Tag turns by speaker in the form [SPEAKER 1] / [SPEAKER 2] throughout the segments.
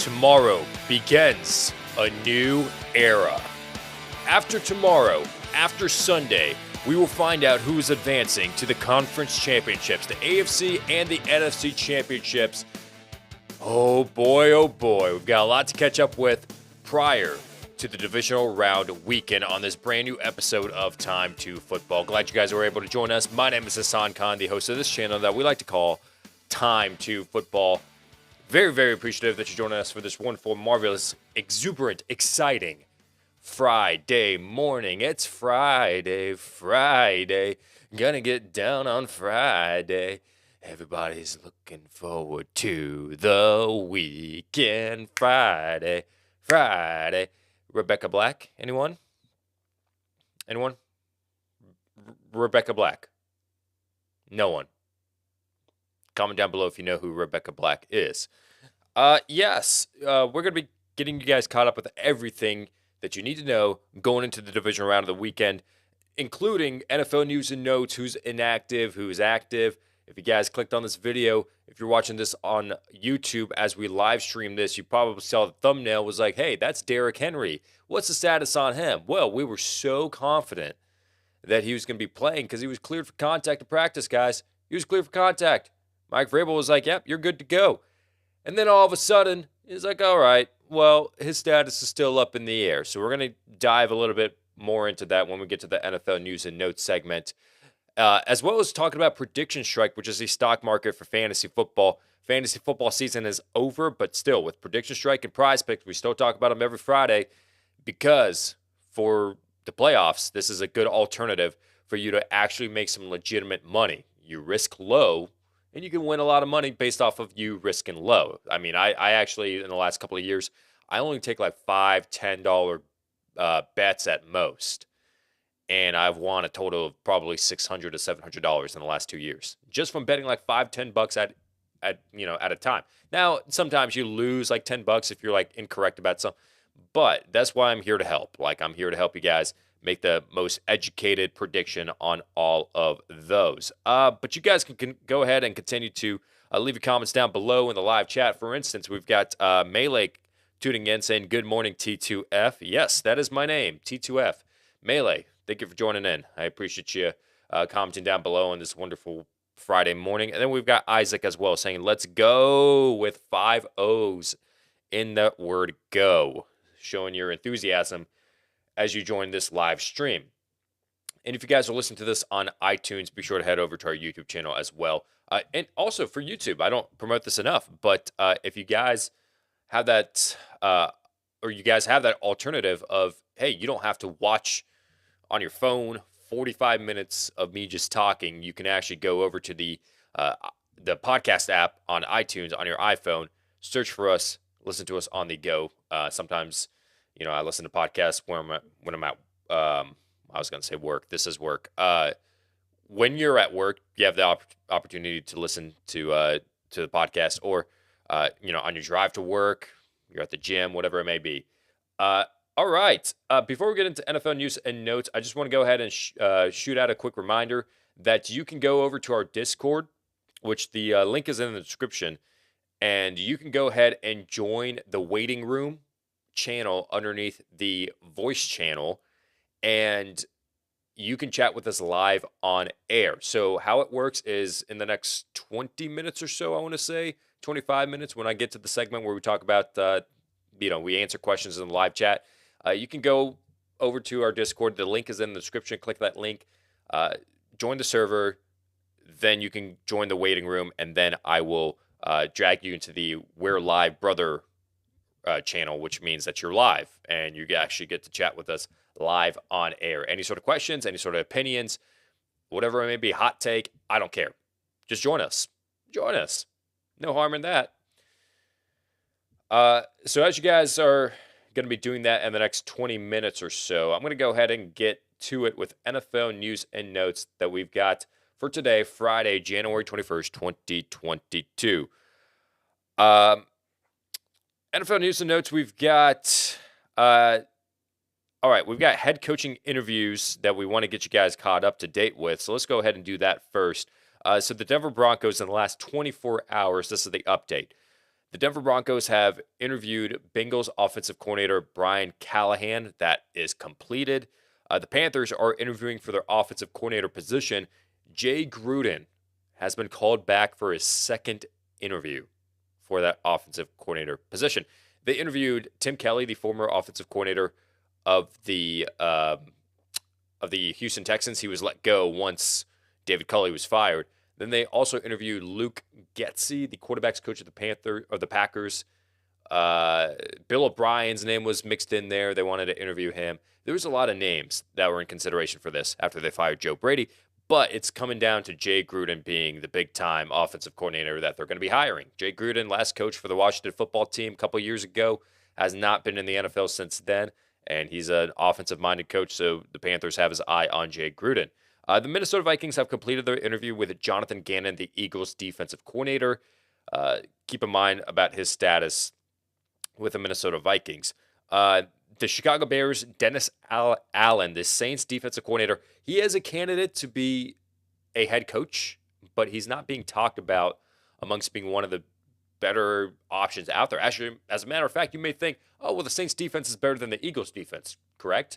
[SPEAKER 1] Tomorrow begins a new era. After tomorrow, after Sunday, we will find out who is advancing to the conference championships, the AFC and the NFC championships. Oh boy, we've got a lot to catch up with prior to the divisional round weekend on this brand new episode of Time2Football. Glad you guys were able to join us. My name is Hassan Khan, the host of this channel that we like to call Time2Football. Very, very appreciative that you're joining us for this wonderful, marvelous, exuberant, exciting Friday morning. It's Friday. Gonna get down on Friday. Everybody's looking forward to the weekend. Friday. Rebecca Black, anyone? Rebecca Black? No one. Comment down below if you know who Rebecca Black is. Yes, we're going to be getting you guys caught up with everything that you need to know going into the divisional round of the weekend, including NFL news and notes, who's inactive, who's active. If you guys clicked on this video, if you're watching this on YouTube as we live stream this, you probably saw the thumbnail was like, hey, that's Derrick Henry. What's the status on him? Well, we were so confident that he was going to be playing because he was cleared for contact to practice, guys. He was cleared for contact. Mike Vrabel was like, yep, you're good to go. And then all of a sudden, he's like, all right, well, his status is still up in the air. So we're going to dive a little bit more into that when we get to the NFL news and notes segment, as well as talking about PredictionStrike, which is the stock market for fantasy football. Fantasy football season is over, but still, with PredictionStrike and PrizePicks, we still talk about them every Friday because for the playoffs, this is a good alternative for you to actually make some legitimate money. You risk low, and you can win a lot of money based off of you risking low. I mean, I actually, in the last couple of years, I only take like $5, $10 bets at most. And I've won a total of probably $600 to $700 in the last 2 years. Just from betting like $5, $10 at a time. Now, sometimes you lose like $10 if you're like incorrect about something. But that's why I'm here to help. Like, I'm here to help you guys make the most educated prediction on all of those. But you guys can go ahead and continue to leave your comments down below in the live chat. For instance, we've got Melee tuning in saying, good morning, T2F. Yes, that is my name, T2F. Melee, thank you for joining in. I appreciate you commenting down below on this wonderful Friday morning. And then we've got Isaac as well saying, let's go with 5 O's in that word go, showing your enthusiasm as you join this live stream. And if you guys are listening to this on iTunes, be sure to head over to our YouTube channel as well. And also for YouTube, I don't promote this enough, but if you guys have that, or you guys have that alternative of, hey, you don't have to watch on your phone 45 minutes of me just talking. You can actually go over to the podcast app on iTunes on your iPhone, search for us, listen to us on the go. Sometimes, I listen to podcasts when I'm at, I was going to say work. This is work. When you're at work, you have the opportunity to listen to the podcast, or, on your drive to work, you're at the gym, whatever it may be. All right. Before we get into NFL news and notes, I just want to go ahead and shoot out a quick reminder that you can go over to our Discord, which the link is in the description, and you can go ahead and join the waiting room channel underneath the voice channel, and you can chat with us live on air. So how it works is in the next 20 minutes or so, I want to say 25 minutes, when I get to the segment where we talk about, we answer questions in the live chat. You can go over to our Discord. The link is in the description. Click that link, join the server, then you can join the waiting room, and then I will drag you into the We're Live Brother channel, which means that you're live and you actually get to chat with us live on air. Any sort of questions, any sort of opinions, whatever it may be, hot take, I don't care. Just join us. No harm in that. So as you guys are going to be doing that in the next 20 minutes or so, I'm going to go ahead and get to it with NFL news and notes that we've got for today, Friday, January 21st, 2022. NFL news and notes, we've got, we've got head coaching interviews that we want to get you guys caught up to date with. So let's go ahead and do that first. So the Denver Broncos in the last 24 hours, this is the update. The Denver Broncos have interviewed Bengals offensive coordinator Brian Callahan. That is completed. The Panthers are interviewing for their offensive coordinator position. Jay Gruden has been called back for his second interview for that offensive coordinator position. They interviewed Tim Kelly, the former offensive coordinator of the Houston Texans. He was let go once David Culley was fired. Then they also interviewed Luke Getsy, the quarterbacks coach of the Packers. Bill O'Brien's name was mixed in there. They wanted to interview him. There was a lot of names that were in consideration for this after they fired Joe Brady, but it's coming down to Jay Gruden being the big-time offensive coordinator that they're going to be hiring. Jay Gruden, last coach for the Washington football team a couple years ago, has not been in the NFL since then, and he's an offensive-minded coach, so the Panthers have his eye on Jay Gruden. The Minnesota Vikings have completed their interview with Jonathan Gannon, the Eagles' defensive coordinator. Keep in mind about his status with the Minnesota Vikings. The Chicago Bears, Dennis Allen, the Saints defensive coordinator, he is a candidate to be a head coach, but he's not being talked about amongst being one of the better options out there. Actually, as a matter of fact, you may think, oh, well, the Saints defense is better than the Eagles defense, correct?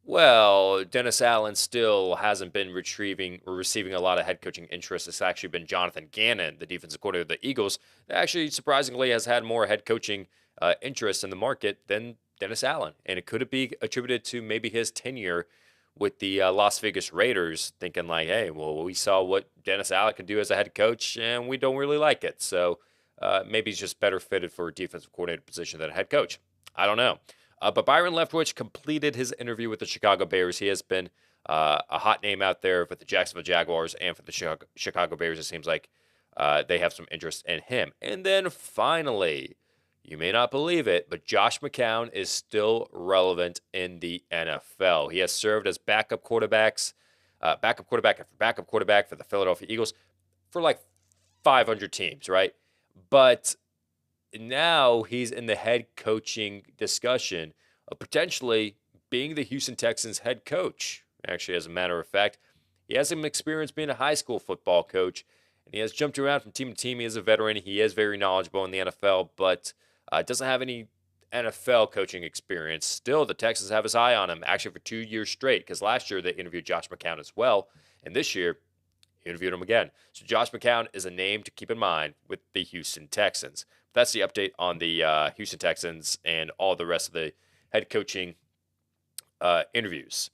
[SPEAKER 1] Well, Dennis Allen still hasn't been receiving a lot of head coaching interest. It's actually been Jonathan Gannon, the defensive coordinator of the Eagles, that actually surprisingly has had more head coaching interest in the market than Dennis Allen. And it could be attributed to maybe his tenure with the Las Vegas Raiders, thinking like, hey, well, we saw what Dennis Allen could do as a head coach, and we don't really like it. So maybe he's just better fitted for a defensive coordinator position than a head coach. I don't know. But Byron Leftwich completed his interview with the Chicago Bears. He has been a hot name out there for the Jacksonville Jaguars and for the Chicago Bears. It seems like they have some interest in him. And then finally, you may not believe it, but Josh McCown is still relevant in the NFL. He has served as backup quarterback after backup quarterback for the Philadelphia Eagles for like 500 teams, right? But now he's in the head coaching discussion of potentially being the Houston Texans head coach. Actually, as a matter of fact, he has some experience being a high school football coach, and he has jumped around from team to team. He is a veteran. He is very knowledgeable in the NFL, but doesn't have any NFL coaching experience. Still, the Texans have his eye on him, actually for 2 years straight, because last year they interviewed Josh McCown as well, and this year he interviewed him again. So Josh McCown is a name to keep in mind with the Houston Texans. That's the update on the Houston Texans and all the rest of the head coaching interviews.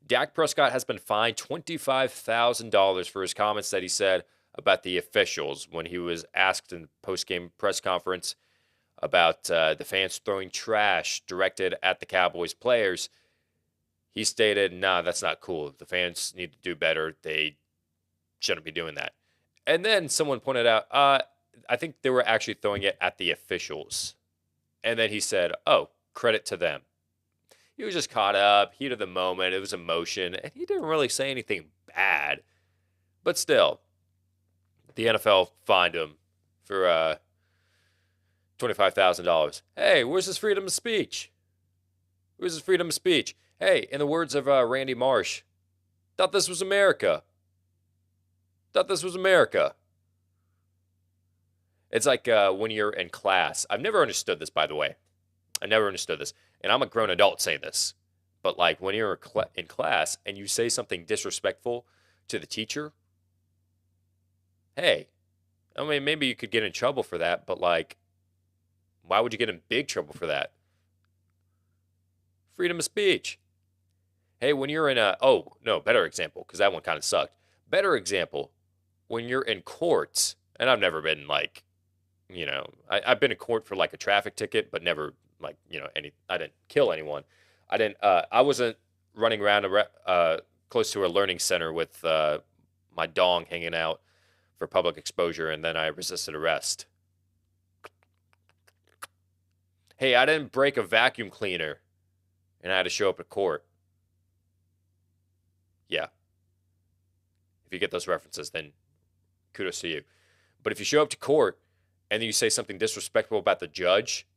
[SPEAKER 1] Dak Prescott has been fined $25,000 for his comments that he said about the officials when he was asked in the post-game press conference about the fans throwing trash directed at the Cowboys players. He stated, nah, that's not cool. The fans need to do better. They shouldn't be doing that. And then someone pointed out, I think they were actually throwing it at the officials. And then he said, oh, credit to them. He was just caught up, heat of the moment. It was emotion. And he didn't really say anything bad. But still, the NFL fined him for $25,000. Hey, where's his freedom of speech? Where's his freedom of speech? Hey, in the words of Randy Marsh, thought this was America. Thought this was America. It's like when you're in class. I've never understood this, by the way. I never understood this. And I'm a grown adult saying this. But like when you're in class and you say something disrespectful to the teacher, hey, I mean, maybe you could get in trouble for that, but like, why would you get in big trouble for that? Freedom of speech. Hey, when you're in better example, because that one kind of sucked. Better example, when you're in court, and I've never been like, I've been in court for like a traffic ticket, but never like, I didn't kill anyone. I wasn't running around close to a learning center with my dong hanging out for public exposure, and then I resisted arrest. Hey, I didn't break a vacuum cleaner, and I had to show up at court. Yeah. If you get those references, then kudos to you. But if you show up to court and then you say something disrespectful about the judge,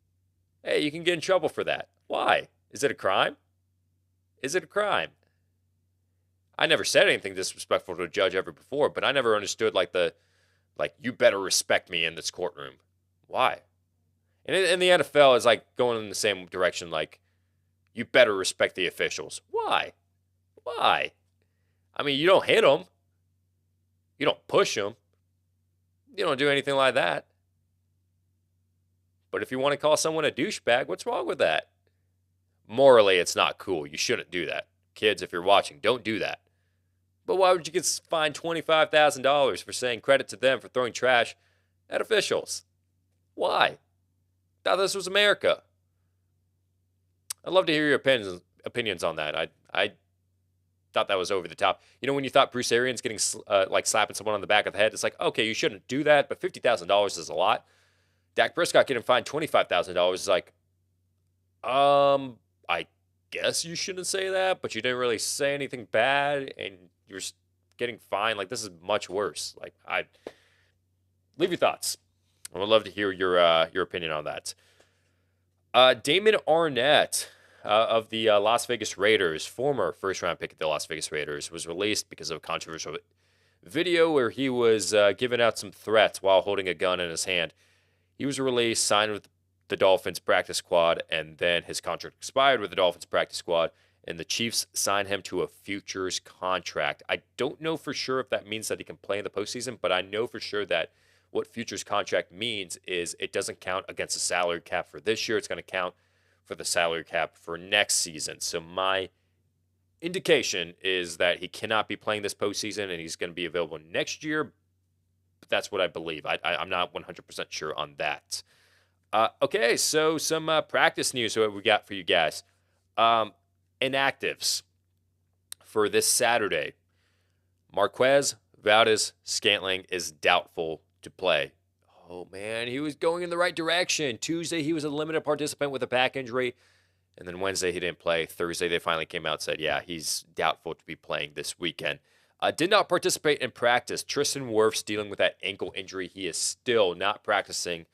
[SPEAKER 1] hey, you can get in trouble for that. Why? Is it a crime? Is it a crime? I never said anything disrespectful to a judge ever before, but I never understood like you better respect me in this courtroom. Why? And the NFL is like going in the same direction. Like, you better respect the officials. Why? Why? I mean, you don't hit them. You don't push them. You don't do anything like that. But if you want to call someone a douchebag, what's wrong with that? Morally, it's not cool. You shouldn't do that. Kids, if you're watching, don't do that. But why would you get fined $25,000 for saying credit to them for throwing trash at officials? Why? Thought this was America. I'd love to hear your opinions on that. I thought that was over the top. You know, when you thought Bruce Arians getting like slapping someone on the back of the head, it's like, okay, you shouldn't do that, but $50,000 is a lot. Dak Prescott getting fined $25,000 is like, I guess you shouldn't say that, but you didn't really say anything bad, and you're getting fined. Like, this is much worse. Like, I leave your thoughts. I would love to hear your opinion on that. Damon Arnett of the Las Vegas Raiders, former first-round pick of the Las Vegas Raiders, was released because of a controversial video where he was giving out some threats while holding a gun in his hand. He was released, signed with the Dolphins practice squad, and then his contract expired with the Dolphins practice squad, and the Chiefs signed him to a futures contract. I don't know for sure if that means that he can play in the postseason, but I know for sure that what futures contract means is it doesn't count against the salary cap for this year. It's going to count for the salary cap for next season. So my indication is that he cannot be playing this postseason, and he's going to be available next year. But that's what I believe. I'm not 100% sure on that. Okay, so some practice news. What we got for you guys? Inactives for this Saturday. Marquez Valdes-Scantling is doubtful to play. Oh, man, he was going in the right direction. Tuesday, he was a limited participant with a back injury. And then Wednesday, he didn't play. Thursday, they finally came out and said, yeah, he's doubtful to be playing this weekend. Did not participate in practice. Tristan Wirfs dealing with that ankle injury. He is still not practicing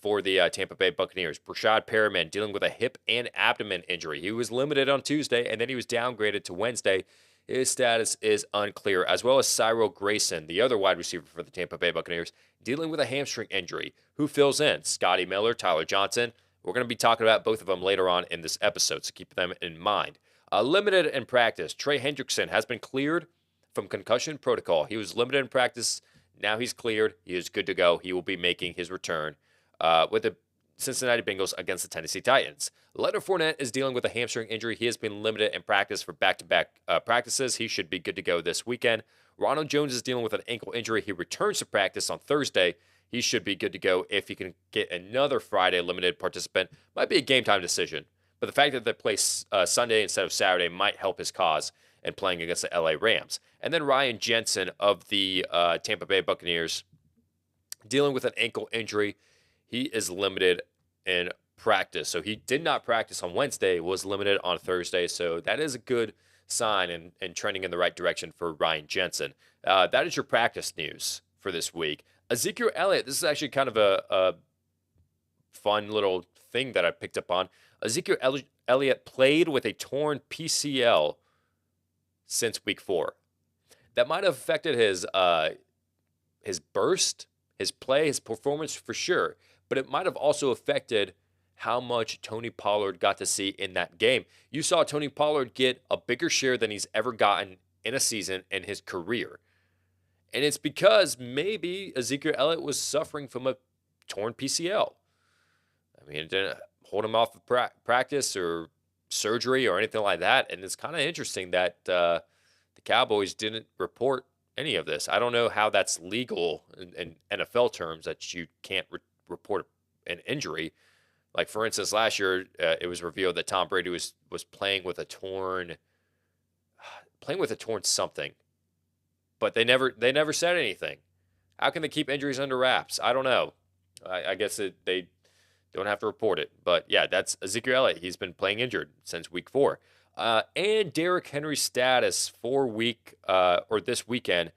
[SPEAKER 1] for the Tampa Bay Buccaneers. Brashad Perriman dealing with a hip and abdomen injury. He was limited on Tuesday, and then he was downgraded to Wednesday. His status is unclear, as well as Cyril Grayson, the other wide receiver for the Tampa Bay Buccaneers, dealing with a hamstring injury. Who fills in? Scotty Miller, Tyler Johnson. We're going to be talking about both of them later on in this episode, so keep them in mind. Limited in practice. Trey Hendrickson has been cleared from concussion protocol. He was limited in practice. Now he's cleared. He is good to go. He will be making his return with the Cincinnati Bengals against the Tennessee Titans. Leonard Fournette is dealing with a hamstring injury. He has been limited in practice for back-to-back practices. He should be good to go this weekend. Ronald Jones is dealing with an ankle injury. He returns to practice on Thursday. He should be good to go if he can get another Friday limited participant. Might be a game-time decision, but the fact that they play Sunday instead of Saturday might help his cause in playing against the LA Rams. And then Ryan Jensen of the Tampa Bay Buccaneers dealing with an ankle injury. He is limited in practice. So he did not practice on Wednesday, was limited on Thursday. So that is a good sign and trending in the right direction for Ryan Jensen. That is your practice news for this week. Ezekiel Elliott, this is actually kind of a fun little thing that I picked up on. Ezekiel Elliott played with a torn PCL since week 4. That might have affected his burst, his play, his performance for sure. But it might have also affected how much Tony Pollard got to see in that game. You saw Tony Pollard get a bigger share than he's ever gotten in a season in his career. And it's because maybe Ezekiel Elliott was suffering from a torn PCL. I mean, it didn't hold him off of practice or surgery or anything like that. And it's kind of interesting that the Cowboys didn't report any of this. I don't know how that's legal in NFL terms, that you can't report an injury. Like, for instance, last year it was revealed that Tom Brady was playing with a torn something, but they never said anything. How can they keep injuries under wraps? I don't know. I guess they don't have to report it. But yeah, that's Ezekiel Elliott. He's been playing injured since week 4. And Derrick Henry's status for this weekend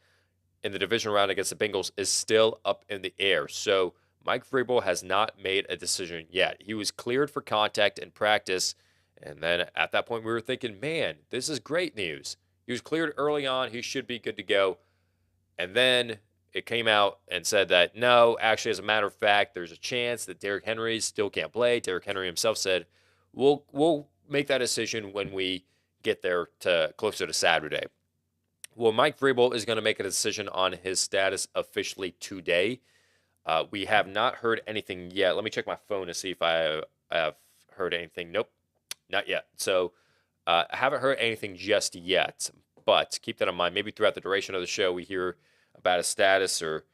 [SPEAKER 1] in the division round against the Bengals is still up in the air. So Mike Vrabel has not made a decision yet. He was cleared for contact in practice, and then at that point we were thinking, man, this is great news. He was cleared early on. He should be good to go. And then it came out and said that no, actually, as a matter of fact, there's a chance that Derrick Henry still can't play. Derrick Henry himself said, "We'll make that decision when we get there to closer to Saturday." Well, Mike Vrabel is going to make a decision on his status officially today. We have not heard anything yet. Let me check my phone to see if I have heard anything. Nope, not yet. So I haven't heard anything just yet. But keep that in mind. Maybe throughout the duration of the show, we hear about his status or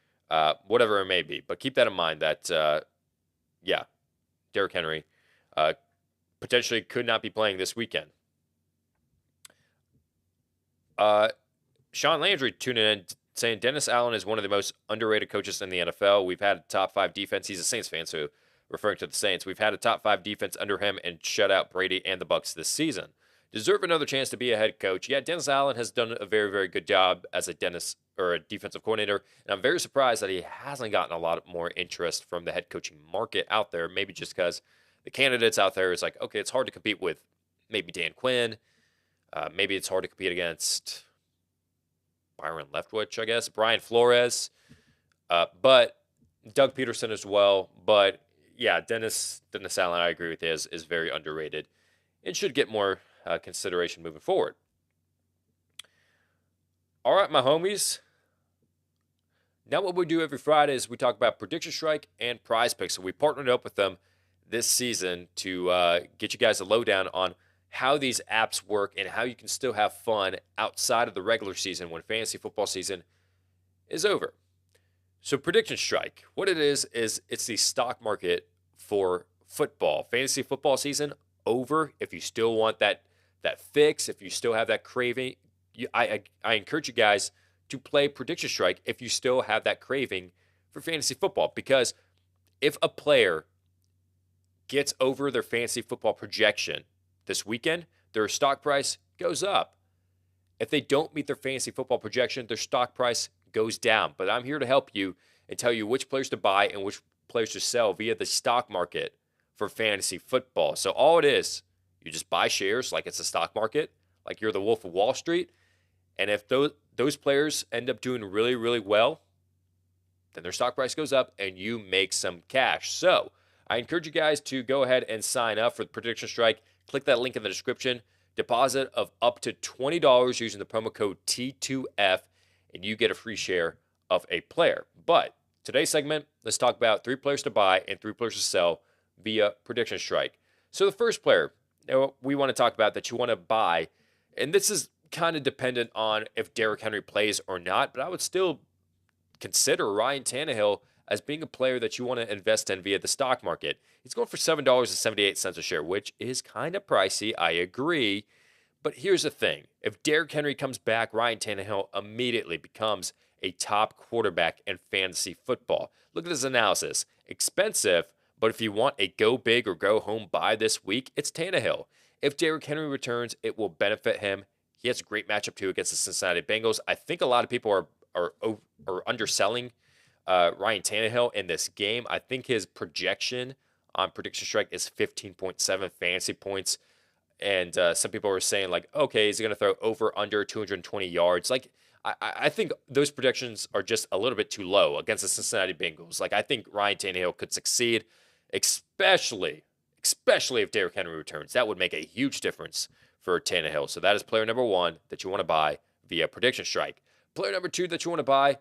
[SPEAKER 1] whatever it may be. But keep that in mind that, yeah, Derrick Henry potentially could not be playing this weekend. Sean Landry tuning in saying Dennis Allen is one of the most underrated coaches in the NFL. We've had a top 5 defense. He's a Saints fan, so referring to the Saints. We've had a top 5 defense under him and shut out Brady and the Bucs this season. Deserve another chance to be a head coach. Yeah, Dennis Allen has done a very, very good job as a defensive coordinator, and I'm very surprised that he hasn't gotten a lot more interest from the head coaching market out there. Maybe just because the candidates out there is like, okay, it's hard to compete with maybe Dan Quinn. Maybe it's hard to compete against Byron Leftwich, I guess, Brian Flores, but Doug Peterson as well. But yeah, Dennis Allen, I agree with you, is very underrated and should get more consideration moving forward. All right, my homies. Now what we do every Friday is we talk about PredictionStrike and PrizePicks. So we partnered up with them this season to get you guys a lowdown on how these apps work and how you can still have fun outside of the regular season when fantasy football season is over. So PredictionStrike, what it is it's the stock market for football. Fantasy football season over. If you still want that fix, if you still have that craving, I encourage you guys to play PredictionStrike if you still have that craving for fantasy football. Because if a player gets over their fantasy football projection this weekend, their stock price goes up. If they don't meet their fantasy football projection, their stock price goes down. But I'm here to help you and tell you which players to buy and which players to sell via the stock market for fantasy football. So all it is, you just buy shares like it's a stock market, like you're the Wolf of Wall Street. And if those players end up doing really, really well, then their stock price goes up and you make some cash. So I encourage you guys to go ahead and sign up for the PredictionStrike. Click that link in the description. Deposit of up to $20 using the promo code T2F, and you get a free share of a player. But today's segment, let's talk about 3 players to buy and 3 players to sell via PredictionStrike. So the first player we want to talk about that you want to buy, and this is kind of dependent on if Derrick Henry plays or not, but I would still consider Ryan Tannehill as being a player that you want to invest in via the stock market. He's going for $7.78 a share, which is kind of pricey. I agree. But here's the thing. If Derrick Henry comes back, Ryan Tannehill immediately becomes a top quarterback in fantasy football. Look at this analysis. Expensive, but if you want a go big or go home buy this week, it's Tannehill. If Derrick Henry returns, it will benefit him. He has a great matchup too against the Cincinnati Bengals. I think a lot of people are underselling Ryan Tannehill in this game. I think his projection on PredictionStrike is 15.7 fantasy points. And some people are saying, like, okay, is he going to throw over under 220 yards? Like, I think those projections are just a little bit too low against the Cincinnati Bengals. Like, I think Ryan Tannehill could succeed, especially if Derrick Henry returns. That would make a huge difference for Tannehill. So that is player number 1 that you want to buy via PredictionStrike. Player number 2 that you want to buy,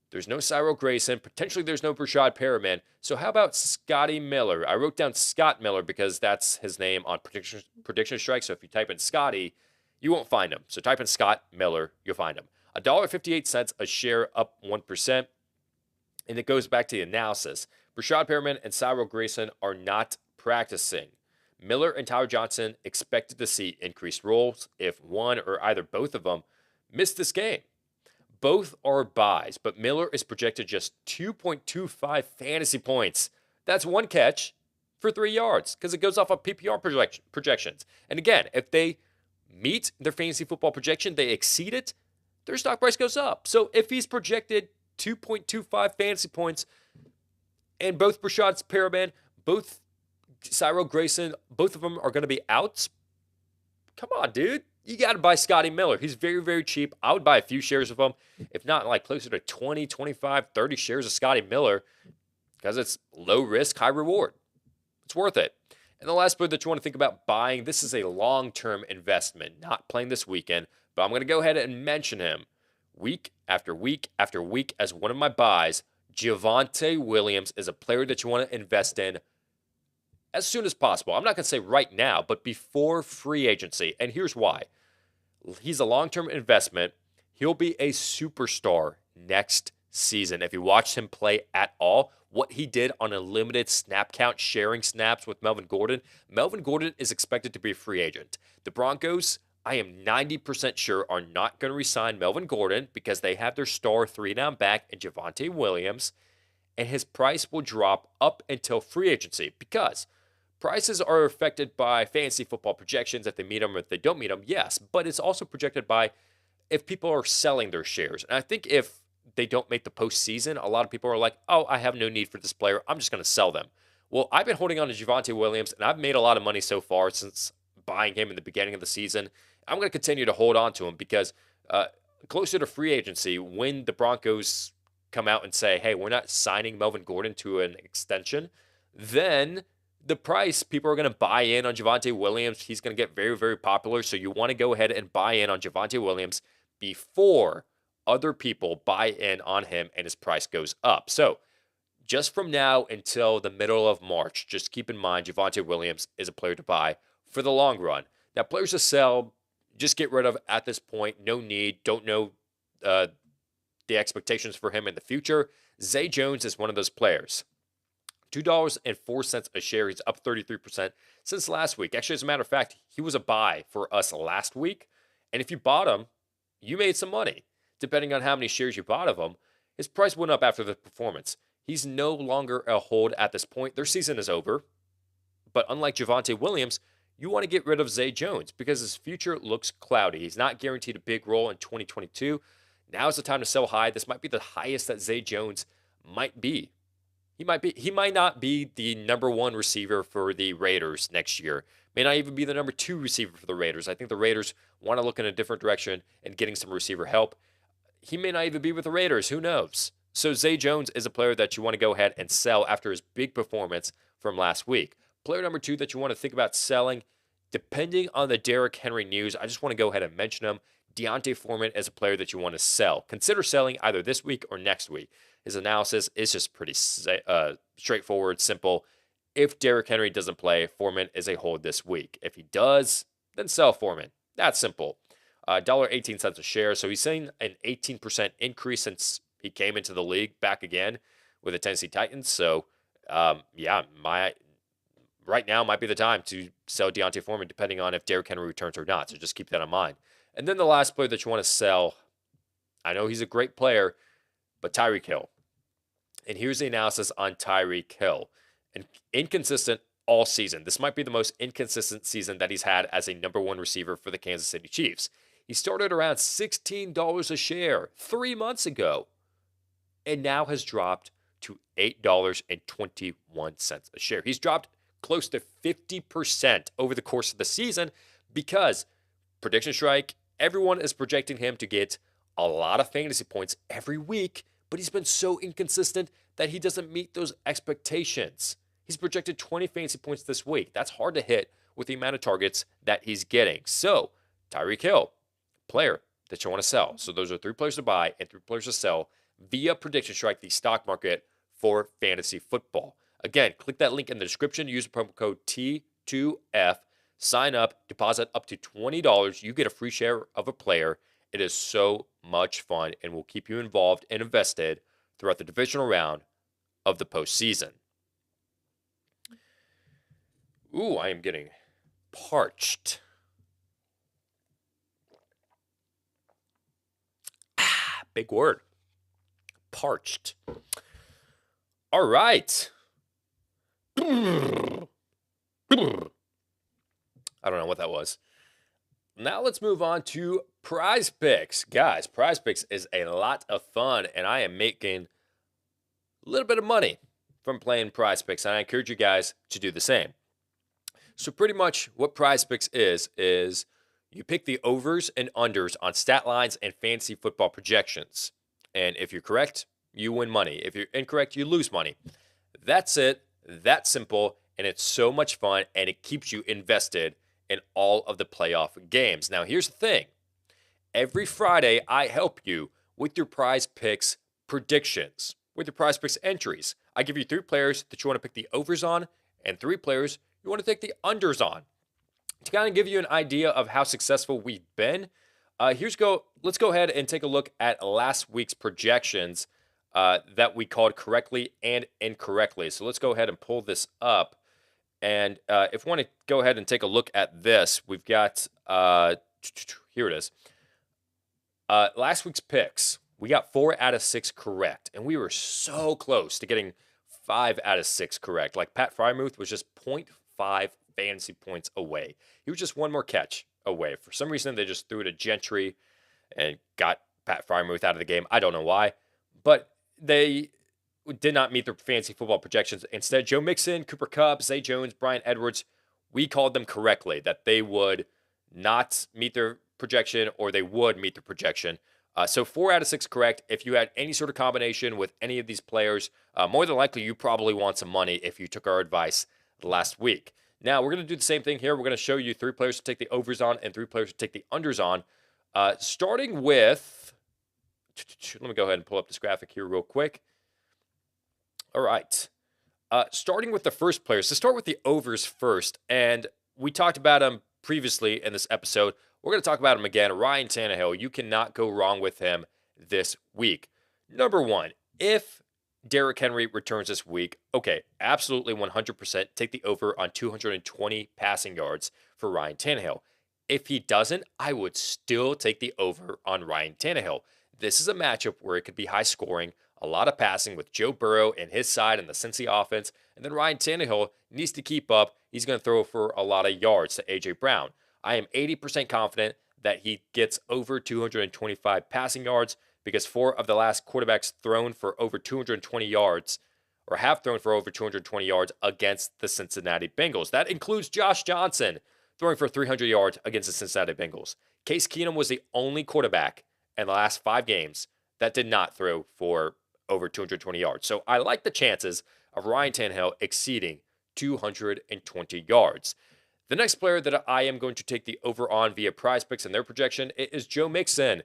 [SPEAKER 1] there's no Cyril Grayson. Potentially there's no Brashad Perriman. So how about Scotty Miller? I wrote down Scott Miller because that's his name on PredictionStrike. So if you type in Scotty, you won't find him. So type in Scott Miller, you'll find him. $1.58 a share, up 1%. And it goes back to the analysis. Brashad Perriman and Cyril Grayson are not practicing. Miller and Tyler Johnson expected to see increased roles if one or either both of them miss this game. Both are buys, but Miller is projected just 2.25 fantasy points. That's 1 catch for 3 yards because it goes off of PPR projections. And again, if they meet their fantasy football projection, they exceed it, their stock price goes up. So if he's projected 2.25 fantasy points and both Brashad Perriman, both Cyril Grayson, both of them are going to be out, come on, dude. you got to buy Scotty Miller. He's very, very cheap. I would buy a few shares of him, if not like closer to 20, 25, 30 shares of Scotty Miller because it's low risk, high reward. It's worth it. And the last player that you want to think about buying, this is a long-term investment, not playing this weekend, but I'm going to go ahead and mention him week after week after week as one of my buys. Javonte Williams is a player that you want to invest in as soon as possible. I'm not going to say right now, but before free agency. And here's why. He's a long-term investment. He'll be a superstar next season. If you watched him play at all, what he did on a limited snap count, sharing snaps with Melvin Gordon is expected to be a free agent. The Broncos, I am 90% sure, are not going to re-sign Melvin Gordon because they have their star 3-down back in Javonte Williams, and his price will drop up until free agency because prices are affected by fantasy football projections. If they meet them or if they don't meet them, yes, but it's also projected by if people are selling their shares. And I think if they don't make the postseason, a lot of people are like, oh, I have no need for this player. I'm just going to sell them. Well, I've been holding on to Javonte Williams, and I've made a lot of money so far since buying him in the beginning of the season. I'm going to continue to hold on to him because closer to free agency, when the Broncos come out and say, hey, we're not signing Melvin Gordon to an extension, then the price, people are going to buy in on Javonte Williams. He's going to get very, very popular. So you want to go ahead and buy in on Javonte Williams before other people buy in on him and his price goes up. So just from now until the middle of March, just keep in mind Javonte Williams is a player to buy for the long run. Now, players to sell, just get rid of at this point. No need. Don't know the expectations for him in the future. Zay Jones is one of those players. $2.04 a share. He's up 33% since last week. Actually, as a matter of fact, he was a buy for us last week. And if you bought him, you made some money. Depending on how many shares you bought of him, his price went up after the performance. He's no longer a hold at this point. Their season is over. But unlike Javonte Williams, you want to get rid of Zay Jones because his future looks cloudy. He's not guaranteed a big role in 2022. Now's the time to sell high. This might be the highest that Zay Jones might be. He might not be the number one receiver for the Raiders next year. May not even be the number two receiver for the Raiders. I think the Raiders want to look in a different direction and getting some receiver help. He may not even be with the Raiders. Who knows? So Zay Jones is a player that you want to go ahead and sell after his big performance from last week. Player number two that you want to think about selling, depending on the Derrick Henry news, I just want to go ahead and mention him. D'Onta Foreman is a player that you want to sell. Consider selling either this week or next week. His analysis is just pretty straightforward, simple. If Derrick Henry doesn't play, Foreman is a hold this week. If he does, then sell Foreman. That's simple. $1.18 a share. So he's seeing an 18% increase since he came into the league back again with the Tennessee Titans. So, right now might be the time to sell D'Onta Foreman, depending on if Derrick Henry returns or not. So just keep that in mind. And then the last player that you want to sell, I know he's a great player, but Tyreek Hill. And here's the analysis on Tyreek Hill. And inconsistent all season. This might be the most inconsistent season that he's had as a number one receiver for the Kansas City Chiefs. He started around $16 a share 3 months ago and now has dropped to $8.21 a share. He's dropped close to 50% over the course of the season because PredictionStrike, everyone is projecting him to get a lot of fantasy points every week, but he's been so inconsistent that he doesn't meet those expectations. He's projected 20 fantasy points this week. That's hard to hit with the amount of targets that he's getting. So, Tyreek Hill, player that you want to sell. So those are 3 players to buy and 3 players to sell via PredictionStrike, the stock market for fantasy football. Again, click that link in the description. Use the promo code T2F. Sign up, deposit up to $20. You get a free share of a player. It is so much fun and will keep you involved and invested throughout the divisional round of the postseason. Ooh, I am getting parched. Big word. Parched. All right. I don't know what that was. Now let's move on to PrizePicks. Guys, PrizePicks is a lot of fun, and I am making a little bit of money from playing PrizePicks, and I encourage you guys to do the same. So pretty much what PrizePicks is You pick the overs and unders on stat lines and fantasy football projections. And if you're correct, you win money. If you're incorrect, you lose money. That's it. That's simple. And it's so much fun. And it keeps you invested in all of the playoff games. Now, here's the thing. Every Friday, I help you with your PrizePicks predictions, with your PrizePicks entries. I give you 3 players that you want to pick the overs on and 3 players you want to take the unders on. To kind of give you an idea of how successful we've been, let's go ahead and take a look at last week's projections that we called correctly and incorrectly. So let's go ahead and pull this up. And if we want to go ahead and take a look at this, we've got, here it is. Last week's picks, we got 4 out of 6 correct. And we were so close to getting 5 out of 6 correct. Like Pat Frymuth was just 0.5 fantasy points away. He was just one more catch away. For some reason, they just threw it to Gentry and got Pat Frymuth out of the game. I don't know why, but they did not meet their fantasy football projections. Instead, Joe Mixon, Cooper Kupp, Zay Jones, Bryan Edwards, we called them correctly that they would not meet their projection or they would meet the projection. So 4 out of 6 correct. If you had any sort of combination with any of these players, more than likely you probably want some money if you took our advice last week. Now, we're going to do the same thing here. We're going to show you 3 players to take the overs on and 3 players to take the unders on. Starting with, let me go ahead and pull up this graphic here real quick. All right. Starting with the first players. So start with the overs first. And we talked about them previously in this episode. We're going to talk about him again. Ryan Tannehill. You cannot go wrong with him this week. Number 1, if Derrick Henry returns this week, okay, absolutely 100% take the over on 220 passing yards for Ryan Tannehill. If he doesn't, I would still take the over on Ryan Tannehill. This is a matchup where it could be high scoring, a lot of passing with Joe Burrow and his side and the Cincy offense, and then Ryan Tannehill needs to keep up. He's going to throw for a lot of yards to A.J. Brown. I am 80% confident that he gets over 225 passing yards, because 4 of the last quarterbacks thrown for over 220 yards or have thrown for over 220 yards against the Cincinnati Bengals. That includes Josh Johnson throwing for 300 yards against the Cincinnati Bengals. Case Keenum was the only quarterback in the last 5 games that did not throw for over 220 yards. So I like the chances of Ryan Tannehill exceeding 220 yards. The next player that I am going to take the over on via PrizePicks and their projection is Joe Mixon.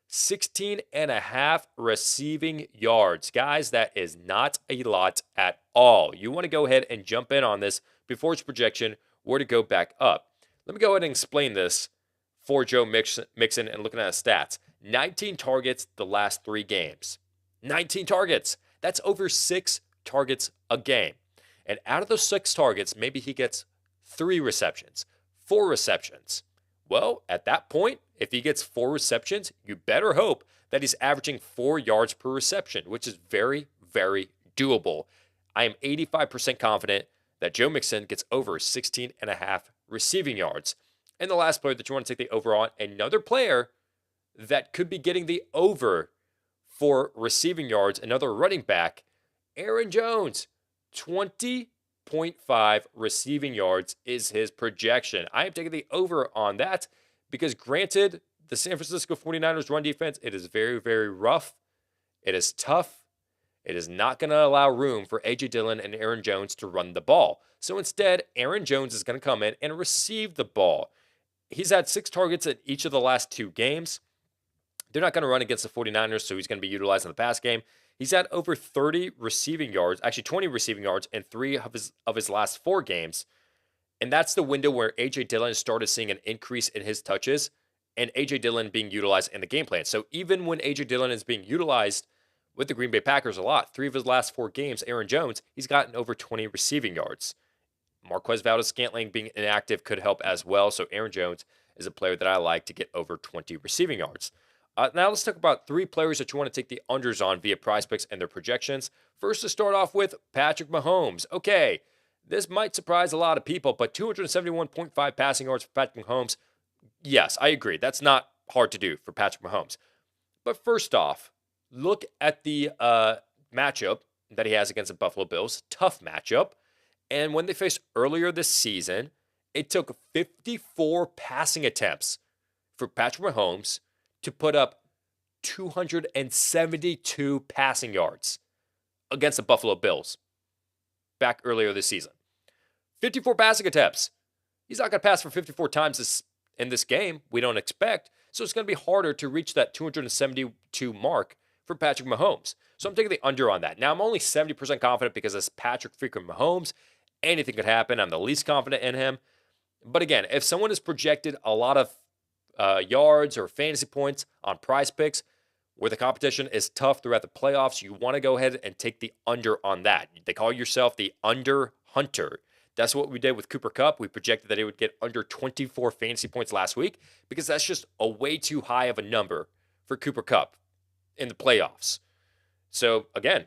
[SPEAKER 1] 16.5 receiving yards. Guys, that is not a lot at all. You want to go ahead and jump in on this before its projection were to go back up. Let me go ahead and explain this for Joe Mixon and looking at his stats. 19 targets the last 3 games. 19 targets. That's over 6 targets a game. And out of those 6 targets, maybe he gets 3 receptions, 4 receptions. Well, at that point, if he gets 4 receptions, you better hope that he's averaging 4 yards per reception, which is very, very doable. I am 85% confident that Joe Mixon gets over 16.5 receiving yards. And the last player that you want to take the over on, another player that could be getting the over for receiving yards, another running back, Aaron Jones, 20.5 receiving yards is his projection. I am taking the over on that because, granted, the San Francisco 49ers run defense, it is very, very rough. It is tough. It is not going to allow room for A.J. Dillon and Aaron Jones to run the ball. So instead, Aaron Jones is going to come in and receive the ball. He's had 6 targets in each of the last 2 games. They're not going to run against the 49ers, so he's going to be utilized in the pass game. He's had over 30 receiving yards, actually 20 receiving yards in 3 of his last 4 games. And that's the window where A.J. Dillon started seeing an increase in his touches and A.J. Dillon being utilized in the game plan. So even when A.J. Dillon is being utilized with the Green Bay Packers a lot, 3 of his last 4 games, Aaron Jones, he's gotten over 20 receiving yards. Marquez Valdes-Scantling being inactive could help as well. So Aaron Jones is a player that I like to get over 20 receiving yards. Now let's talk about 3 players that you want to take the unders on via PrizePicks and their projections. First, to start off with Patrick Mahomes. Okay, this might surprise a lot of people, but 271.5 passing yards for Patrick Mahomes. Yes, I agree. That's not hard to do for Patrick Mahomes. But first off, look at the matchup that he has against the Buffalo Bills. Tough matchup. And when they faced earlier this season, it took 54 passing attempts for Patrick Mahomes to put up 272 passing yards against the Buffalo Bills back earlier this season. 54 passing attempts. He's not going to pass for 54 times in this game. We don't expect. So it's going to be harder to reach that 272 mark for Patrick Mahomes. So I'm taking the under on that. Now, I'm only 70% confident because it's Patrick freaking Mahomes. Anything could happen. I'm the least confident in him. But again, if someone has projected a lot of yards or fantasy points on PrizePicks, where the competition is tough throughout the playoffs, you want to go ahead and take the under on that. They call yourself the under hunter. That's what we did with Cooper Kupp. We projected that he would get under 24 fantasy points last week because that's just a way too high of a number for Cooper Kupp in the playoffs. So again,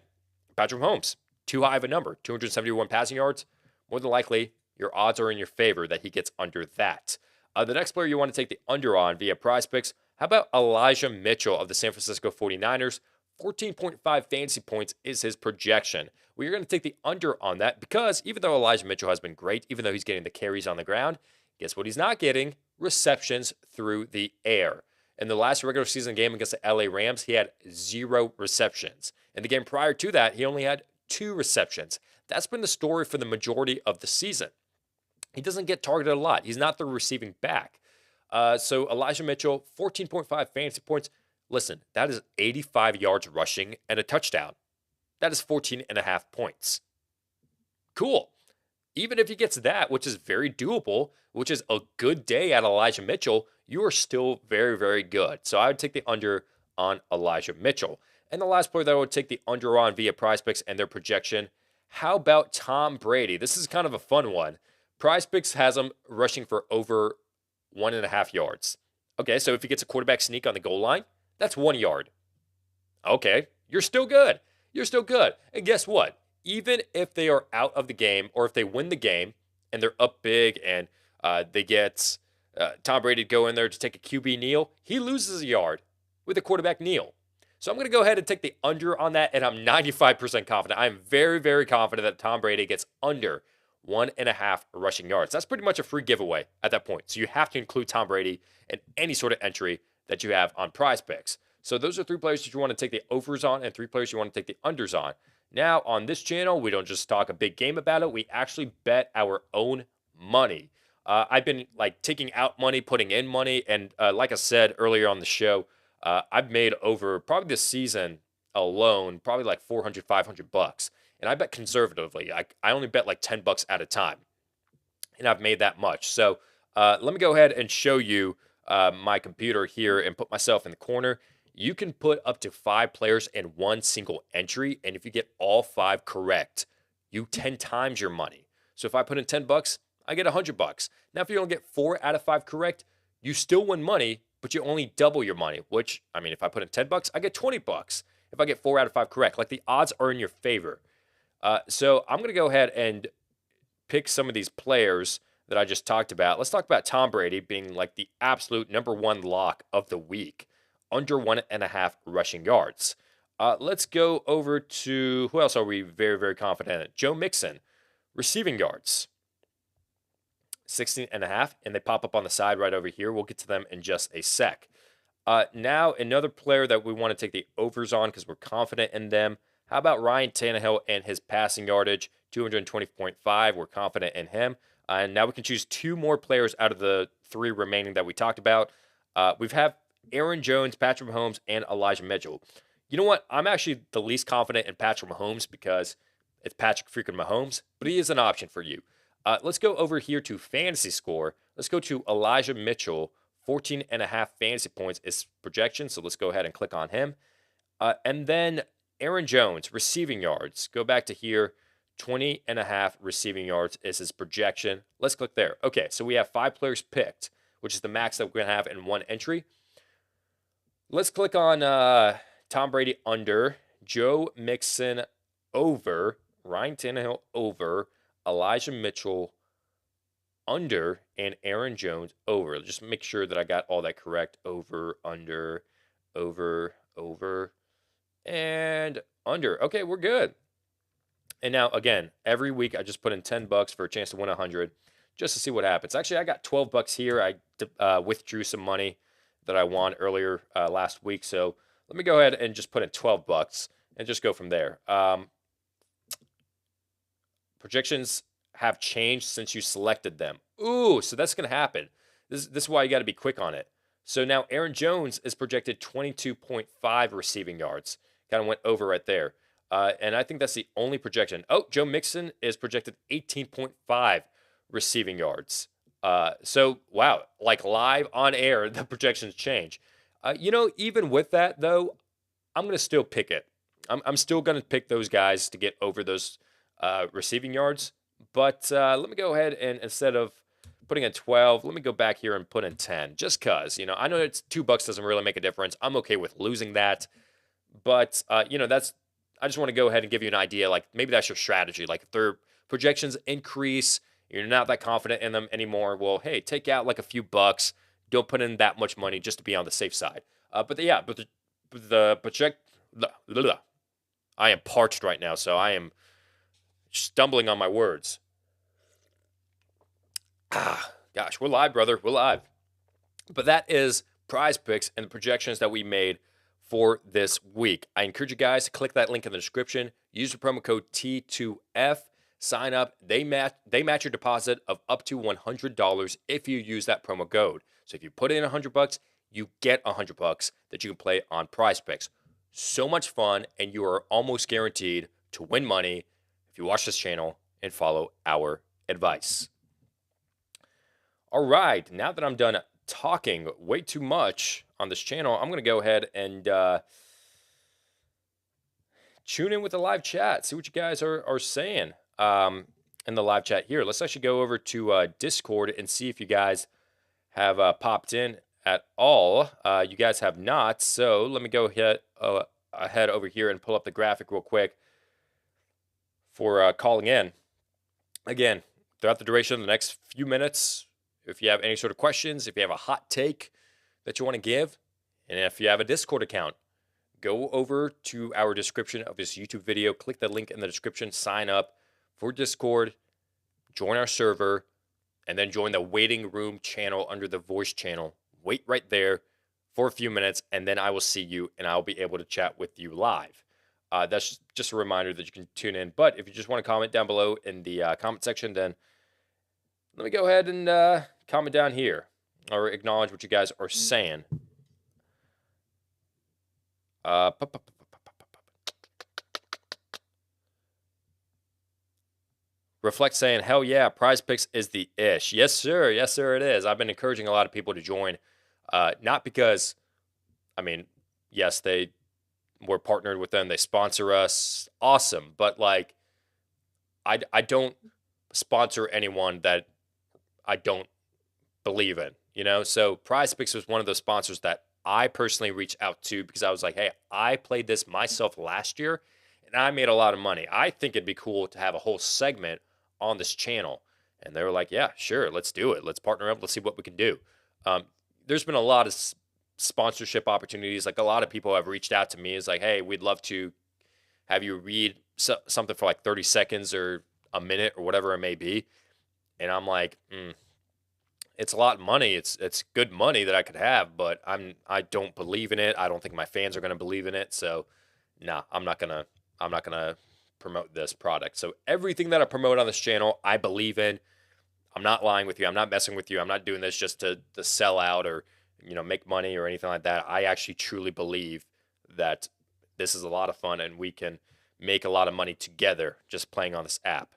[SPEAKER 1] Patrick Mahomes, too high of a number, 271 passing yards. More than likely, your odds are in your favor that he gets under that. The next player you want to take the under on via PrizePicks, how about Elijah Mitchell of the San Francisco 49ers? 14.5 fantasy points is his projection. We're going to take the under on that because even though Elijah Mitchell has been great, even though he's getting the carries on the ground, guess what he's not getting? Receptions through the air. In the last regular season game against the LA Rams, he had 0 receptions. In the game prior to that, he only had 2 receptions. That's been the story for the majority of the season. He doesn't get targeted a lot. He's not the receiving back. So Elijah Mitchell, 14.5 fantasy points. Listen, that is 85 yards rushing and a touchdown. That is 14.5 points. Cool. Even if he gets that, which is very doable, which is a good day at Elijah Mitchell, you are still very, very good. So I would take the under on Elijah Mitchell. And the last player that I would take the under on via PrizePicks and their projection, how about Tom Brady? This is kind of a fun one. PrizePicks has him rushing for over 1.5 yards. Okay, so if he gets a quarterback sneak on the goal line, that's 1 yard. Okay, you're still good. You're still good. And guess what? Even if they are out of the game or if they win the game and they're up big and they get Tom Brady to go in there to take a QB kneel, he loses a yard with a quarterback kneel. So I'm going to go ahead and take the under on that, and I'm 95% confident. I'm very, very confident that Tom Brady gets under 1.5 rushing yards. That's pretty much a free giveaway at that point. So you have to include Tom Brady in any sort of entry that you have on PrizePicks. So those are 3 players that you want to take the overs on and 3 players you want to take the unders on. Now, on this channel, we don't just talk a big game about it. We actually bet our own money. I've been taking out money, putting in money, and like I said earlier on the show, I've made over probably this season alone, probably like $400, $500. And I bet conservatively. I only bet like $10 at a time. And I've made that much. So let me go ahead and show you my computer here and put myself in the corner. You can put up to 5 players in one single entry. And if you get all 5 correct, you 10 times your money. So if I put in $10, I get $100. Now, if you don't get 4 out of 5 correct, you still win money, but you only double your money, which, I mean, if I put in $10, I get $20 if I get 4 out of 5 correct. Like, the odds are in your favor. So I'm going to go ahead and pick some of these players that I just talked about. Let's talk about Tom Brady being like the absolute #1 lock of the week, under 1.5 rushing yards. Let's go over to, who else are we very, very confident in? Joe Mixon, receiving yards, 16.5, and they pop up on the side right over here. We'll get to them in just a sec. Now, another player that we want to take the overs on because we're confident in them. How about Ryan Tannehill and his passing yardage, 220.5? We're confident in him. And now we can choose 2 more players out of the 3 remaining that we talked about. We've had Aaron Jones, Patrick Mahomes, and Elijah Mitchell. You know what? I'm actually the least confident in Patrick Mahomes because it's Patrick freaking Mahomes, but he is an option for you. Let's go over here to fantasy score. Let's go to Elijah Mitchell. 14.5 fantasy points is projection, so let's go ahead and click on him. And then Aaron Jones, receiving yards. Go back to here. 20.5 receiving yards is his projection. Let's click there. Okay, so we have 5 players picked, which is the max that we're going to have in one entry. Let's click on Tom Brady under, Joe Mixon over, Ryan Tannehill over, Elijah Mitchell under, and Aaron Jones over. Just make sure that I got all that correct. Over, under, over, and under. Okay, we're good. And now, again, every week I just put in $10 for a chance to win 100 just to see what happens. Actually, I got $12 here. I withdrew some money that I won earlier last week. So let me go ahead and just put in $12 and just go from there. Projections have changed since you selected them. Ooh, so that's going to happen. This is why you got to be quick on it. So now Aaron Jones is projected 22.5 receiving yards. Kind of went over right there. And I think that's the only projection. Oh, Joe Mixon is projected 18.5 receiving yards. So, wow, like live on air, the projections change. Even with that, though, I'm going to still pick it. I'm still going to pick those guys to get over those receiving yards. But let me go ahead and instead of putting in 12, let me go back here and put in 10. Just because, I know it's $2 doesn't really make a difference. I'm okay with losing that. But, I just want to go ahead and give you an idea. Like maybe that's your strategy. Like if their projections increase, you're not that confident in them anymore. Well, hey, take out like a few bucks. Don't put in that much money just to be on the safe side. But the project. I am parched right now, so I am stumbling on my words. Gosh, we're live, brother. We're live. But that is PrizePicks and the projections that we made for this week. I encourage you guys to click that link in the description. Use the promo code T2F. Sign up. They match your deposit of up to $100 if you use that promo code. So if you put in $100, you get $100 that you can play on PrizePicks. So much fun, and you are almost guaranteed to win money if you watch this channel and follow our advice. All right, now that I'm done talking way too much on this channel, I'm going to go ahead and tune in with the live chat, see what you guys are saying in the live chat here. Let's actually go over to Discord and see if you guys have popped in at all. You guys have not, so let me go ahead over here and pull up the graphic real quick for calling in. Again, throughout the duration of the next few minutes, if you have any sort of questions, if you have a hot take that you want to give, and if you have a Discord account, go over to our description of this YouTube video, click the link in the description, sign up for Discord, join our server, and then join the waiting room channel under the voice channel. Wait right there for a few minutes, and then I will see you, and I'll be able to chat with you live. That's just a reminder that you can tune in. But if you just want to comment down below in the comment section, then let me go ahead and comment down here or acknowledge what you guys are saying. Reflect saying, hell yeah, PrizePicks is the ish. Yes, sir. Yes, sir, it is. I've been encouraging a lot of people to join. Not because, yes, we're partnered with them. They sponsor us. Awesome. But, like, I don't sponsor anyone that I don't believe in, So PrizePicks was one of those sponsors that I personally reached out to because I was like, hey, I played this myself last year, and I made a lot of money. I think it'd be cool to have a whole segment on this channel. And they were like, yeah, sure, let's do it. Let's partner up. Let's see what we can do. There's been a lot of sponsorship opportunities. Like a lot of people have reached out to me. It's like, hey, we'd love to have you read something for like 30 seconds or a minute or whatever it may be. And I'm like, it's a lot of money. It's good money that I could have, but I don't believe in it. I don't think my fans are going to believe in it. So, I'm not gonna promote this product. So everything that I promote on this channel, I believe in. I'm not lying with you. I'm not messing with you. I'm not doing this just to sell out or make money or anything like that. I actually truly believe that this is a lot of fun and we can make a lot of money together just playing on this app.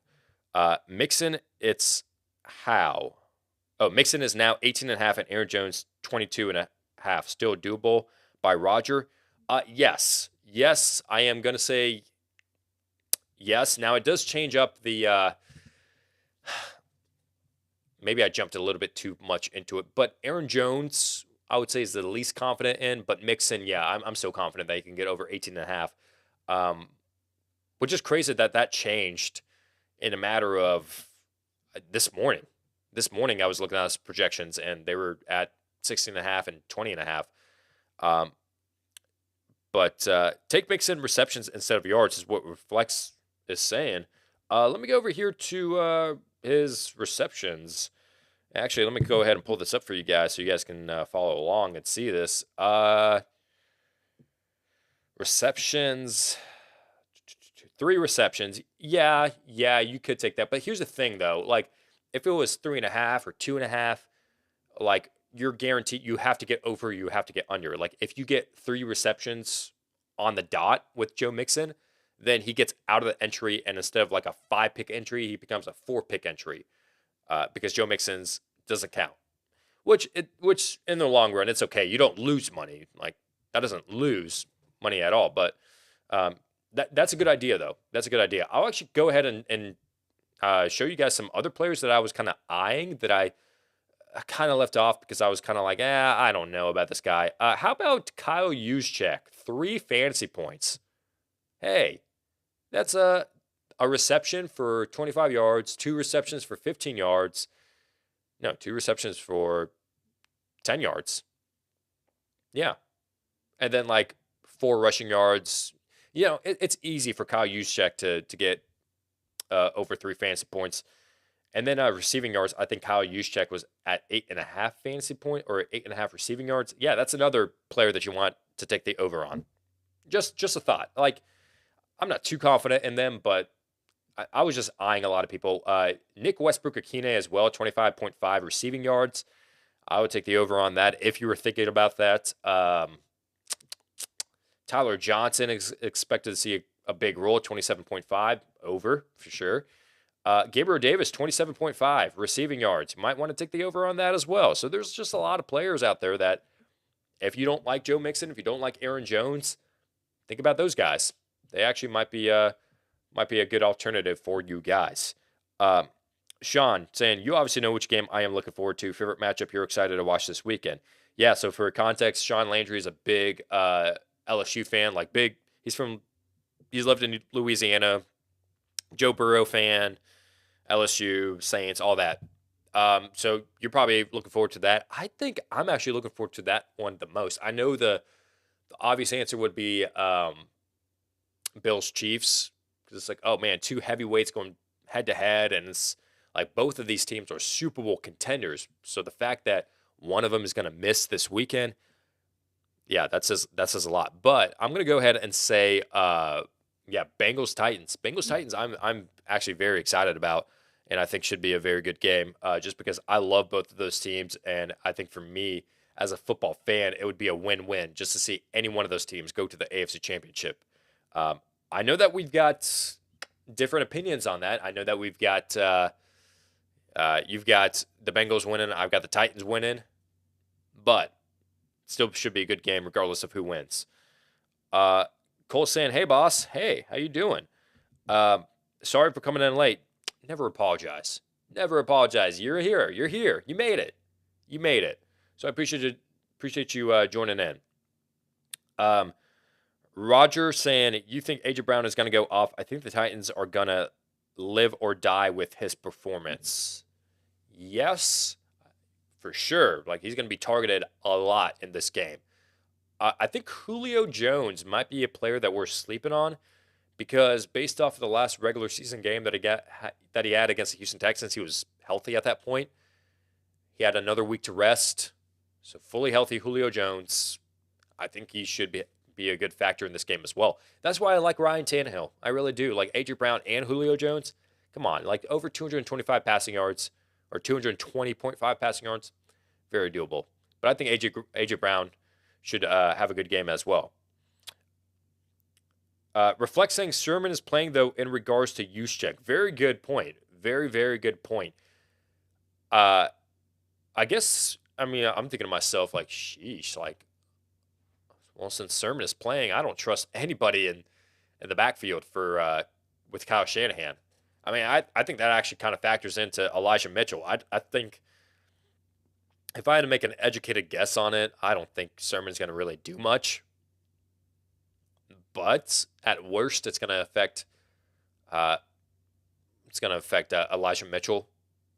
[SPEAKER 1] Mixon, it's how. Oh, Mixon is now 18.5 and Aaron Jones 22.5. Still doable by Roger. Yes. Yes, I am going to say yes. Now, it does change up the maybe I jumped a little bit too much into it. But Aaron Jones, I would say, is the least confident in. But Mixon, yeah, I'm so confident that he can get over 18.5. Which is crazy that changed in a matter of this morning. This morning, I was looking at his projections, and they were at 16.5 and 20.5. But take Mixon receptions instead of yards is what Reflex is saying. Let me go over here to his receptions Actually, let me go ahead and pull this up for you guys so you guys can follow along and see this. Receptions, 3 receptions. Yeah, you could take that. But here's the thing, though. Like, if it was 3.5 or 2.5, like, you're guaranteed you have to get over, you have to get under. Like, if you get 3 receptions on the dot with Joe Mixon, then he gets out of the entry, and instead of like a 5-pick entry, he becomes a 4-pick entry because Joe Mixon's doesn't count. Which in the long run, it's okay. You don't lose money. Like, that doesn't lose money at all. But that's a good idea, though. That's a good idea. I'll actually go ahead and show you guys some other players that I was kind of eyeing that I kind of left off because I was kind of like, I don't know about this guy. How about Kyle Juszczyk? 3 fantasy points. Hey, that's a reception for 25 yards, 2 receptions for 15 yards. No, 2 receptions for 10 yards. Yeah. And then like 4 rushing yards. You know, it's easy for Kyle Juszczyk to get over 3 fantasy points. And then receiving yards, I think Kyle Juszczyk was at 8.5 fantasy point or 8.5 receiving yards. Yeah, that's another player that you want to take the over on. Just a thought. Like, I'm not too confident in them, but I was just eyeing a lot of people. Nick Westbrook-Akine as well, 25.5 receiving yards. I would take the over on that if you were thinking about that. Tyler Johnson is expected to see a big role, 27.5, over for sure. Gabriel Davis, 27.5 receiving yards. You might want to take the over on that as well. So there's just a lot of players out there that if you don't like Joe Mixon, if you don't like Aaron Jones, think about those guys. They actually might be a good alternative for you guys. Sean saying, you obviously know which game I am looking forward to. Favorite matchup you're excited to watch this weekend. Yeah, so for context, Sean Landry is a big LSU fan. Like, big, he's lived in Louisiana. Joe Burrow fan, LSU, Saints, all that. So you're probably looking forward to that. I think I'm actually looking forward to that one the most. I know the obvious answer would be Bills Chiefs, because it's like, oh man, 2 heavyweights going head to head, and it's like both of these teams are Super Bowl contenders. So the fact that one of them is going to miss this weekend, yeah, that says a lot. But I'm going to go ahead and say, Bengals Titans. Bengals Titans. I'm actually very excited about, and I think should be a very good game. Just because I love both of those teams, and I think for me as a football fan, it would be a win-win just to see any one of those teams go to the AFC Championship. I know that we've got different opinions on that. I know that we've got you've got the Bengals winning, I've got the Titans winning, but still should be a good game regardless of who wins. Cole saying, hey boss, hey, how you doing? Sorry for coming in late. Never apologize. Never apologize. You're here. You made it. So I appreciate you joining in. Roger saying, you think AJ Brown is going to go off? I think the Titans are going to live or die with his performance. Yes, for sure. Like, he's going to be targeted a lot in this game. I think Julio Jones might be a player that we're sleeping on, because based off of the last regular season game that he had against the Houston Texans, he was healthy at that point. He had another week to rest. So fully healthy Julio Jones, I think he should be a good factor in this game as well. That's why I like Ryan Tannehill. I really do. Like AJ Brown and Julio Jones, come on, like over 225 passing yards or 220.5 passing yards, very doable. But I think AJ Brown should have a good game as well. Reflect saying Sermon is playing, though, in regards to Juszczyk. Very good point. Very, very good point. I guess, I mean, I'm thinking to myself, like, sheesh, like, well, since Sermon is playing, I don't trust anybody in the backfield with Kyle Shanahan. I mean, I think that actually kind of factors into Elijah Mitchell. I think if I had to make an educated guess on it, I don't think Sermon's going to really do much. But at worst, it's going to affect Elijah Mitchell.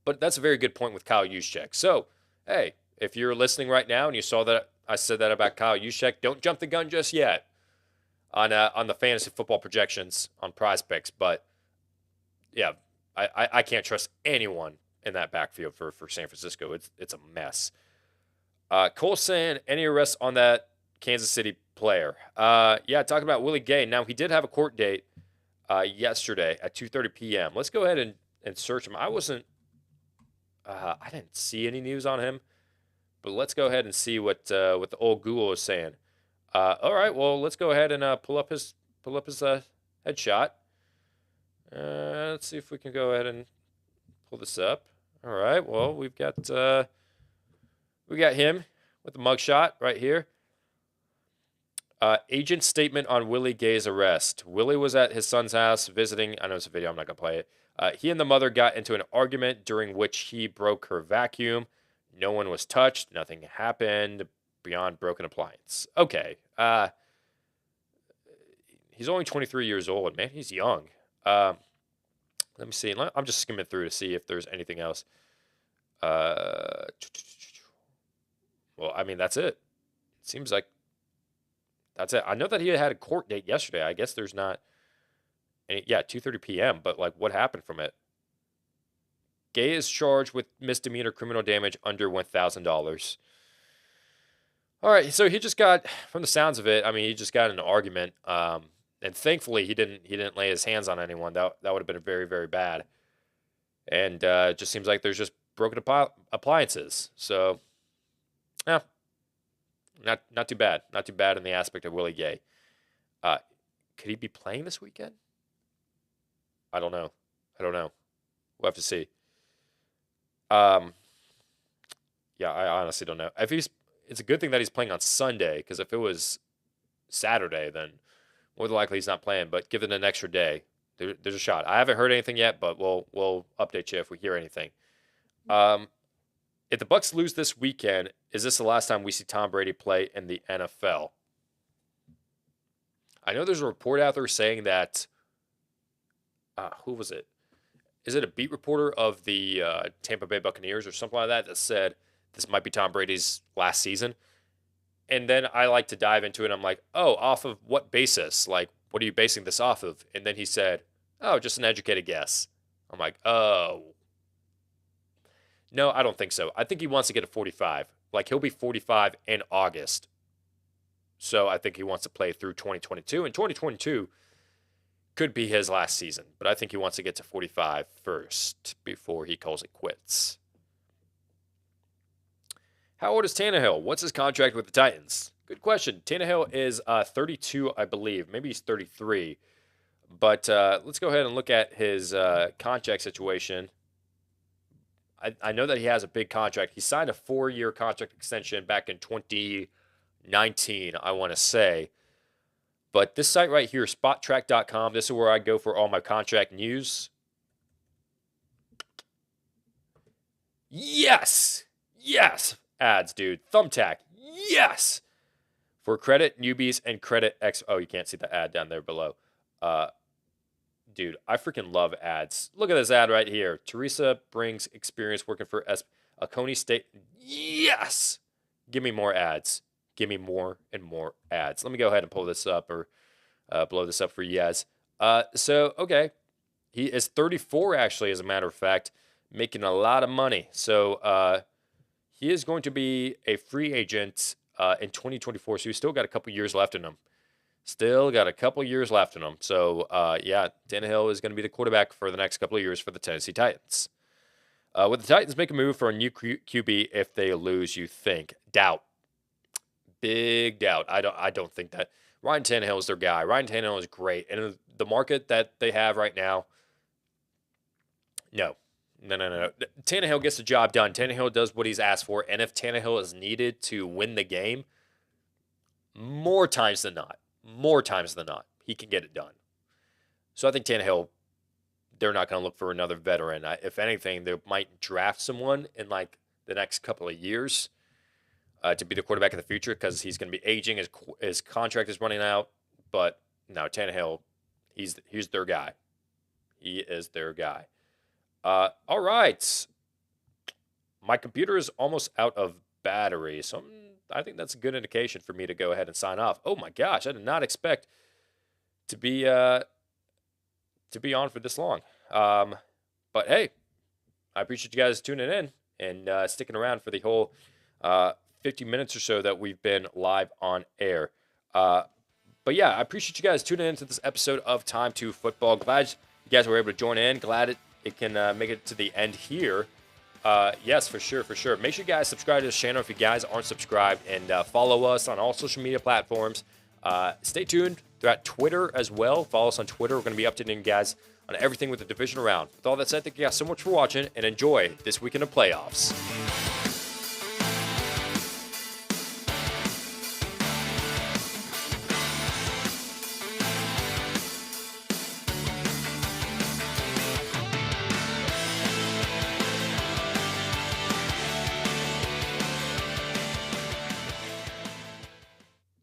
[SPEAKER 1] But that's a very good point with Kyle Juszczyk. So, hey, if you're listening right now and you saw that I said that about Kyle Juszczyk, don't jump the gun just yet on the fantasy football projections on PrizePicks. But yeah, I can't trust anyone in that backfield for San Francisco. It's a mess. Cole saying any arrests on that Kansas City player. Yeah, talking about Willie Gay. Now he did have a court date yesterday at 2:30 p.m. Let's go ahead and search him. I didn't see any news on him, but let's go ahead and see what the old Google is saying. All right, well let's go ahead and pull up his headshot. Let's see if we can go ahead and pull this up. All right, well we got him with the mugshot right here. Agent statement on Willie Gay's arrest. Willie was at his son's house visiting. I know it's a video. I'm not going to play it. He and the mother got into an argument during which he broke her vacuum. No one was touched. Nothing happened beyond broken appliance. Okay. He's only 23 years old, man. He's young. Let me see. I'm just skimming through to see if there's anything else. Well, I mean, that's it. Seems like that's it. I know that he had a court date yesterday. I guess there's not any. Yeah, 2:30 p.m. But like, what happened from it? Gay is charged with misdemeanor criminal damage under $1,000. All right, so he just got, from the sounds of it, I mean, he just got in an argument, and thankfully he didn't lay his hands on anyone. That would have been very, very bad. And it just seems like there's just broken appliances. So, yeah, not too bad. Not too bad in the aspect of Willie Gay. Could he be playing this weekend? I don't know. We'll have to see. Yeah, I honestly don't know. It's a good thing that he's playing on Sunday, because if it was Saturday, then more than likely he's not playing. But give it an extra day. There's a shot. I haven't heard anything yet, but we'll update you if we hear anything. If the Bucs lose this weekend, is this the last time we see Tom Brady play in the NFL? I know there's a report out there saying that. Who was it? Is it a beat reporter of the Tampa Bay Buccaneers or something like that said this might be Tom Brady's last season? And then I like to dive into it. I'm like, oh, off of what basis? Like, what are you basing this off of? And then he said, oh, just an educated guess. I'm like, oh. No, I don't think so. I think he wants to get to 45. Like, he'll be 45 in August. So I think he wants to play through 2022. And 2022 could be his last season. But I think he wants to get to 45 first before he calls it quits. How old is Tannehill? What's his contract with the Titans? Good question. Tannehill is 32, I believe. Maybe he's 33. But let's go ahead and look at his contract situation. I know that he has a big contract. He signed a 4-year contract extension back in 2019, I want to say. But this site right here, spottrack.com, this is where I go for all my contract news. Yes! Ads, dude. Thumbtack. Yes! For credit newbies and credit X. Oh, you can't see the ad down there below. Dude, I freaking love ads. Look at this ad right here. Teresa brings experience working for Oconee State. Yes! Give me more ads. Give me more and more ads. Let me go ahead and pull this up or blow this up for you guys. Okay. He is 34, actually, as a matter of fact, making a lot of money. So he is going to be a free agent in 2024. So he's still got a couple years left in him. So, yeah, Tannehill is going to be the quarterback for the next couple of years for the Tennessee Titans. Would the Titans make a move for a new QB if they lose, you think? Doubt. Big doubt. I don't think that. Ryan Tannehill is their guy. Ryan Tannehill is great. And in the market that they have right now, no. Tannehill gets the job done. Tannehill does what he's asked for. And if Tannehill is needed to win the game, more times than not, he can get it done. So I think Tannehill, they're not going to look for another veteran. If anything, they might draft someone in like the next couple of years to be the quarterback of the future, because he's going to be aging. His contract is running out. But no, Tannehill, he's their guy. He is their guy. All right. My computer is almost out of battery, so I think that's a good indication for me to go ahead and sign off. Oh my gosh, I did not expect to be on for this long. But hey, I appreciate you guys tuning in and sticking around for the whole 50 minutes or so that we've been live on air. But yeah, I appreciate you guys tuning into this episode of Time to Football. Glad you guys were able to join in. Glad it can make it to the end here. Yes, for sure. Make sure you guys subscribe to this channel if you guys aren't subscribed, and follow us on all social media platforms. Stay tuned throughout Twitter as well. Follow us on Twitter. We're going to be updating you guys on everything with the divisional round. With all that said, thank you guys so much for watching, and enjoy this weekend of playoffs.